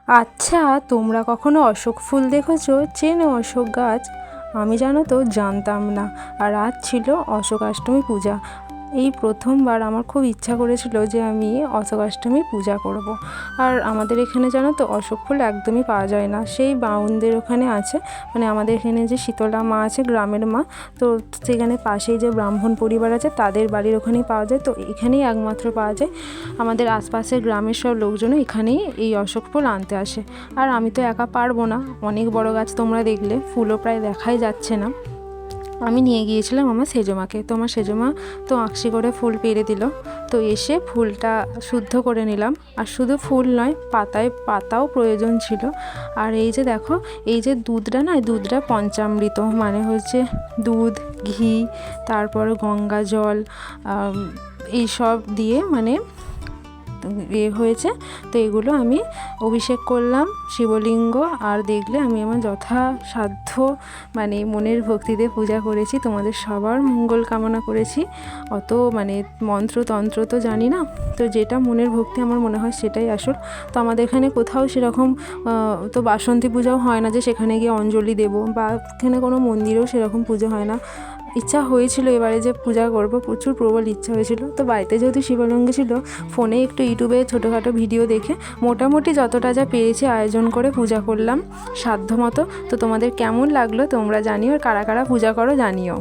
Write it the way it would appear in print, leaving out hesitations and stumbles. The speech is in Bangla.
আচ্ছা, তোমরা কখনো অশোক ফুল দেখেছো? চেনো অশোক গাছ? আমি জানো তো জানতাম না। আর আজ ছিল অশোকাষ্টমী পূজা। এই প্রথমবার আমার খুব ইচ্ছা করেছিল যে আমি অশোকাষ্টমী পূজা করব। আর আমাদের এখানে জানো তো অশোক ফুল একদমই পাওয়া যায় না, সেই বাউনদের ওখানে আছে। মানে আমাদের এখানে যে শীতলা মা আছে, গ্রামের মা, তো সেখানে পাশেই যে ব্রাহ্মণ পরিবার আছে তাদের বাড়ির ওখানেই পাওয়া যায়, তো এখানেই একমাত্র পাওয়া যায়। আমাদের আশপাশের গ্রামের সব লোকজনও এখানেই এই অশোক ফুল আনতে আসে। আর আমি তো একা পারবো না, অনেক বড় গাছ, তোমরা দেখলে ফুলও প্রায় দেখাই যাচ্ছে না। আমি নিয়ে গিয়েছিলাম আমার সেজমাকে, তো আমার সেজমা তো আঁকশি করে ফুল পেড়ে দিল। তো এসে ফুলটা শুদ্ধ করে নিলাম। আর শুধু ফুল নয়, পাতাও প্রয়োজন ছিল। আর এই যে দেখো, এই যে দুধটা না, এই দুধটা পঞ্চামৃত, মানে হচ্ছে দুধ, ঘি, তারপর গঙ্গা জল, এইসব দিয়ে মানে হয়েছে। তো এগুলো আমি অভিষেক করলাম শিবলিঙ্গ। আর দেখলে আমি আমার যথাসাধ্য মানে মনের ভক্তিতে পূজা করেছি, তোমাদের সবার মঙ্গল কামনা করেছি। অত মানে মন্ত্রতন্ত্র তো জানি না, তো যেটা মনের ভক্তি আমার মনে হয় সেটাই আসল। তো আমাদের এখানে কোথাও সেরকম তো বাসন্তী পূজাও হয় না যে সেখানে গিয়ে অঞ্জলি দেবো, বা এখানে কোনো মন্দিরেও সেরকম পুজো হয় না। ইচ্ছা হয়েছিল এবারে যে পূজা করব, প্রচুর প্রবল ইচ্ছা হয়েছিল। তো বাড়িতে যেহেতু শিবলিঙ্গ ছিল, ফোনে একটু ইউটিউবে ছোটোখাটো ভিডিও দেখে মোটামুটি যতটা যা পেরেছি আয়োজন করে পূজা করলাম সাধ্য মতো। তো তোমাদের কেমন লাগলো তোমরা জানিও, আর কারা কারা পূজা করো জানিও।